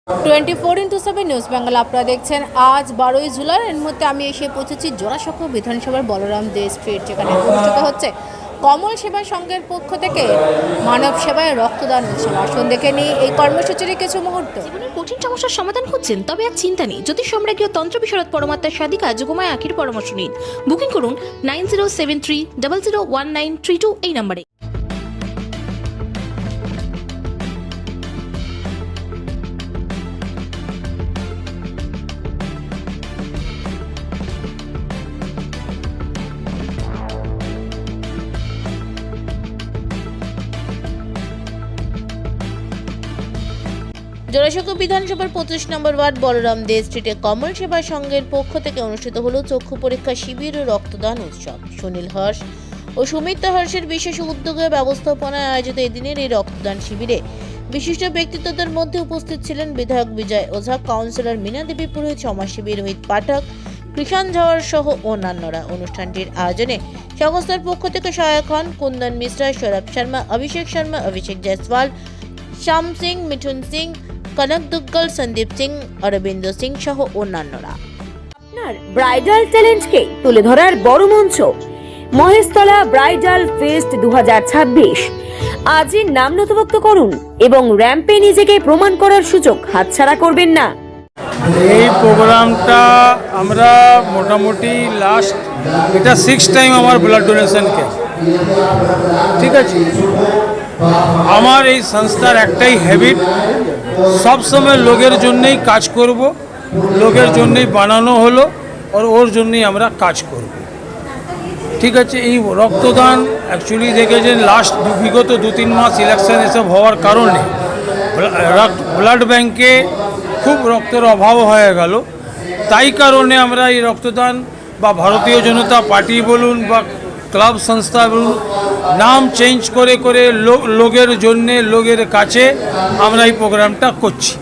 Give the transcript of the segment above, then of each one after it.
24x7 news Bangla আপনারা দেখছেন। আজ 12ই জুলাই। এর মধ্যে আমি এসে পৌঁছেছি জোড়াসাঁকো বিধানসভার বলরাম দে স্ট্রিট, যেখানে অনুষ্ঠিত হচ্ছে কমল সেবা সংঘের পক্ষ থেকে মানব সেবায় রক্তদান উৎসব। আসুন দেখে নিই এই কর্মসূচির কিছু মুহূর্ত। জীবনের কঠিন সমস্যার সমাধান খুঁজছেন? তবে আর চিন্তা নেই। জ্যোতিষ সম্রাজ্ঞীয় তন্ত্র বিশারদ পরমাত্মার সাধিকা যোগমায়া আখির পরামর্শ নিন। বুকিং করুন 9073001932 এই নম্বরে। জোড়াসাঁকো বিধানসভার 25 নম্বর ওয়ার্ড বলরাম দে স্ট্রিটে কমল সেবা সংঘের পক্ষ থেকে অনুষ্ঠিত হলো চক্ষু পরীক্ষা শিবির ও রক্তদান উৎসব। সুনীল হর্ষ ও সুমিত্রা হর্ষের বিশেষ উদ্যোগে ব্যবস্থাপনায় আয়োজিত এদিনের এই রক্তদান শিবিরে বিশিষ্ট ব্যক্তিত্বদের মধ্যে উপস্থিত ছিলেন বিধায়ক বিজয় ওঝা, কাউন্সিলর মীনা দেবী পুরোহিত, সমাজসেবী রোহিত পাঠক, কৃষাণ ঝাওয়ার সহ অন্যান্যরা। অনুষ্ঠানটির আয়োজনে সংস্থার পক্ষ থেকে সহায়ক হন কুন্দন মিশ্রা, সৌরভ শর্মা, অভিষেক শর্মা, অভিষেক জয়সওয়াল, শ্যাম সিং, মিঠুন সিং, কনক দুগ্গল, সন্দীপ সিং, অরবিন্দ সিং সহ অন্যান্যরা। আপনার ব্রাইডাল ট্যালেন্টকে তুলে ধরার বড় মঞ্চ মহেশতলা ব্রাইডাল ফেস্ট 2026। আজই নাম নথিভুক্ত করুন এবং র্যাম্পে নিজেকে প্রমাণ করার সুযোগ হাতছাড়া করবেন না। এই প্রোগ্রামটা আমরা মোটামুটি এটা 6th টাইম আমার ব্লাড ডোনেশনকে, ঠিক আছে। আমার এই সংস্থার একটাই হ্যাবিট, সবসময় লোকের জন্যই কাজ করব, লোকের জন্যই বানানো হলো আর ওর জন্যই আমরা কাজ করব, ঠিক আছে। এই রক্তদান অ্যাকচুয়ালি দেখেছেন বিগত 2-3 মাস ইলেকশন এসব হওয়ার কারণে ব্লাড ব্যাংকে খুব রক্তের অভাব হয়ে গেল। তাই কারণে আমরা এই রক্তদান বা ভারতীয় জনতা পার্টি বলুন বা ক্লাব সংস্থা বলুন, নাম চেঞ্জ করে করে লোকের জন্যে, লোকের কাছে আমরা এই প্রোগ্রামটা করছি।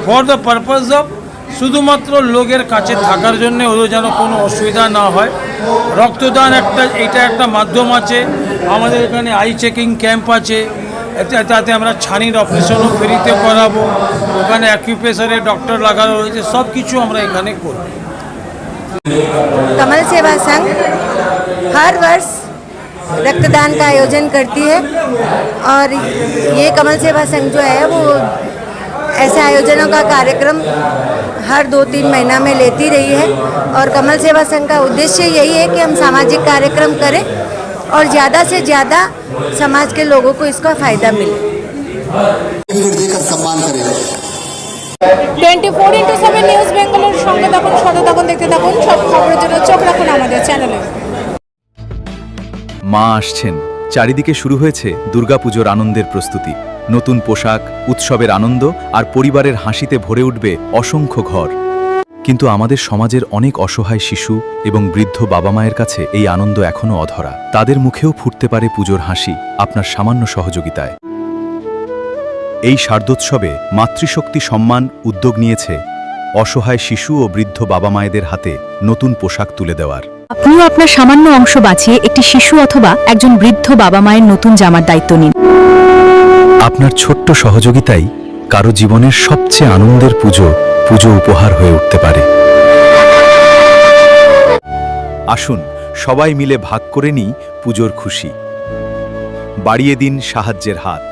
ফর দ্য পারপাস অফ শুধুমাত্র লোকের কাছে থাকার জন্যে, ওদের যেন কোনো অসুবিধা না হয়। রক্তদান এটা একটা মাধ্যম আছে। আমাদের এখানে আই চেকিং ক্যাম্প আছে, তাতে আমরা ছানির অপারেশনও ফ্রিতে করাবো। ওখানে অ্যাকিউপ্রেশারের ডক্টর লাগানো রয়েছে, সব কিছু আমরা এখানে করব। कमल सेवा संघ हर वर्ष रक्तदान का आयोजन करती है और ये कमल सेवा संघ जो है वो ऐसे आयोजनों का कार्यक्रम हर 2-3 महीना में लेती रही है। और कमल सेवा संघ का उद्देश्य यही है कि हम सामाजिक कार्यक्रम करें और ज़्यादा से ज़्यादा समाज के लोगों को इसका फ़ायदा मिले। 24x7 নিউজ বেঙ্গলের সঙ্গে থাকুন, সাথে থাকুন, দেখতে থাকুন। সব খবরের জন্য চোখ রাখুন আমাদের চ্যানেলে। মা আসছেন, চারিদিকে শুরু হয়েছে দুর্গাপুজোর আনন্দের প্রস্তুতি। নতুন পোশাক, উৎসবের আনন্দ আর পরিবারের হাসিতে ভরে উঠবে অসংখ্য ঘর। কিন্তু আমাদের সমাজের অনেক অসহায় শিশু এবং বৃদ্ধ বাবা মায়ের কাছে এই আনন্দ এখনো অধরা। তাদের মুখেও ফুটতে পারে পুজোর হাসি আপনার সামান্য সহযোগিতায়। এই শারদোৎসবে মাতৃশক্তি সম্মান উদ্যোগ নিয়েছে অসহায় শিশু ও বৃদ্ধ বাবা মায়েদের হাতে নতুন পোশাক তুলে দেওয়ার। আপনিও আপনার সামান্য অংশ বাঁচিয়ে একটি শিশু অথবা একজন বৃদ্ধ বাবা মায়ের নতুন জামার দায়িত্ব নিন। আপনার ছোট্ট সহযোগিতাই কারো জীবনের সবচেয়ে আনন্দের পুজো উপহার হয়ে উঠতে পারে। আসুন সবাই মিলে ভাগ করে নিই পুজোর খুশি। বাড়িয়ে দিন সাহায্যের হাত।